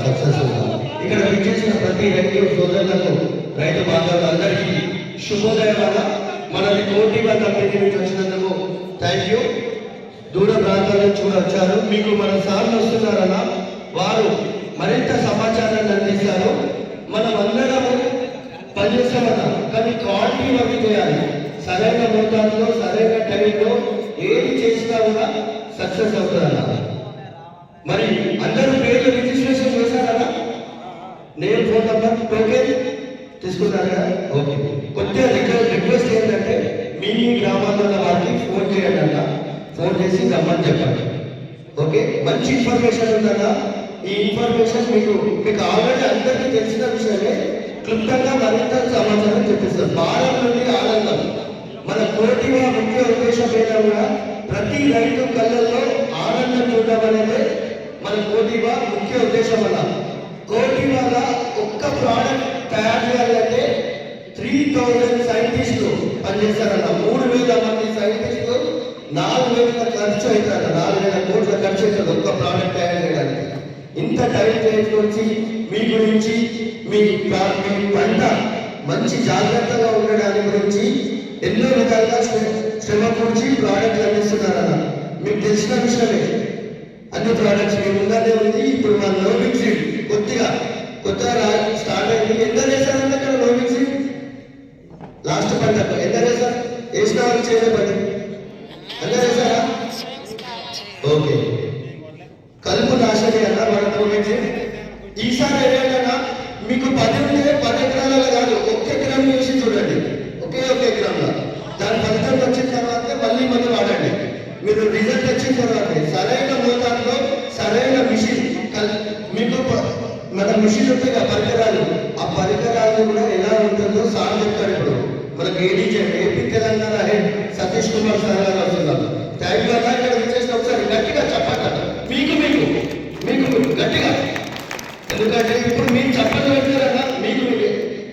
Success అవుతాం. ఇక్కడ విచ్చేసిన ప్రతి రైతు సోదరులకు రైతు బాంధవులందరికీ శుభోదయం వల్ల మనది కోటిగా కంపెనీ నుంచి వచ్చినందుకు థ్యాంక్ యూ. దూర ప్రాంతాల నుంచి కూడా వచ్చారు. మీకు మన సార్లు వస్తున్నారన్న వారు మరింత సమాచారాన్ని అందిస్తారు. మనం అందరము పనిచేస్తామన్నా కానీ క్వాలిటీ వర్క్ చేయాలి. సరైన మోతాదులో సరైన టైంలో ఏది చేసినా కూడా సక్సెస్ అవుతుందన్న. మరి అందరూ పేర్లు రిజిస్ట్రేషన్ చేశారన్నా? నేను ఫోన్ నంబర్ టోకెన్ తీసుకున్నాను కదా, ఓకే. కొద్దిగా రిక్వెస్ట్ ఏంటంటే మీ గ్రామాల్లో ఉన్న వారికి ఫోన్ చేయండి అన్న. ఫోన్ చేసి రమ్మని చెప్పండి, ఓకే. మంచి ఇన్ఫర్మేషన్ ఉందన్న. ఈ ఇన్ఫర్మేషన్ మీకు ఆల్రెడీ అందరికీ తెలిసిన విషయమే. క్లుప్తంగా మరింత సమాచారం చెప్పిస్తారు. భారం నుండి ఆనందం మన కోటివా ముఖ్య ఉద్దేశం ఏదైనా ప్రతి రైతు కళ్ళల్లో ఆనందం చూడడం అనేది మన కోటివా ముఖ్య ఉద్దేశం అన్న. కోటివాల ఒక్క ప్రోడక్ట్ తయారు చేయాలంటే 3000 సైంటిస్టులు పనిచేస్తారన్న. 3000 మంది సైంటిస్టులు 4000 ఖర్చు అవుతారు. 4000 కోట్ల ఖర్చు అవుతుంది ఒక్క ప్రోడక్ట్ తయారు చేయడానికి. ఇంత టైం చేసుకొచ్చి మీ గురించి మీ పంట మంచి జాగ్రత్తగా ఉండడానికి గురించి ఎన్నో విధాలుగా శ్రమ కూర్చి ప్రోడక్ట్లు అందిస్తున్నారన్న. మీకు తెలిసిన విషయమే. అన్ని ప్రోడక్ట్స్ మీ ముందరే ఉంది. ఇప్పుడు మన నోవిక్ సీడ్ కొత్తగా స్టార్ట్ అయింది. ఎంత వేసారంటే అక్కడ నోవిక్ సీడ్ లాస్ట్ పంటకు ఎంత వేసారు? వేసిన వాళ్ళు చేయలేపండి ఎంత వేసారా? ఓకే. కలుపు నాశనం అన్న మన నోవిక్ సీడ్. ఈసారి ఏంటన్నా మీకు 10 ఉంటే 10 ఎకరాలలో కాదు, 1 ఎకరం వేసి చూడండి. ఒకే ఎకరంలో దాని ఫలితం వచ్చిన తర్వాత మళ్ళీ వాడండి. మీరు రిజల్ట్ వచ్చిన తర్వాత సరైన మోతాదులో సరైన మిషన్ మీకు మన మిషన్ ఉంటాయి కదా పరికరాలు, ఆ పరికరాలు కూడా ఎలా ఉంటుందో సార్ చెప్తారు. ఇప్పుడు మనకు AP Telangana head Satish Kumar sir గారు వస్తున్నాం. థ్యాంక్ యూ అన్న. ఇక్కడ విచ్చేసిన ఒకసారి గట్టిగా చెప్పండి మీకు మీకు మీకు గట్టిగా. ఎందుకంటే ఇప్పుడు మీరు చెప్పండి పెట్టారన్నా, మీకు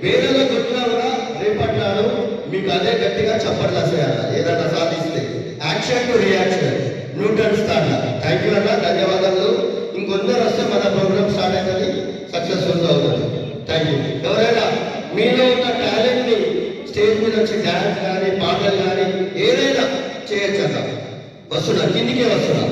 వేరేలో చెప్పినా కూడా రేపట్లాడు మీకు అదే గట్టిగా చెప్పండి అసలు ఏదన్నా సాధిస్తే. Action to reaction Newton start. Thank you అన్న, ధన్యవాదాలు. ఇంకొందరు వస్తే మన ప్రోగ్రామ్ స్టార్ట్ అవుతుంది, సక్సెస్ఫుల్గా అవుతుంది. Thank you. ఎవరైనా మీలో ఉన్న టాలెంట్ని స్టేజ్ మీద వచ్చి డ్యాన్స్ కానీ పాటలు కానీ ఏదైనా చేయొచ్చు అన్న. వస్తున్నా కిందికే వస్తున్నా.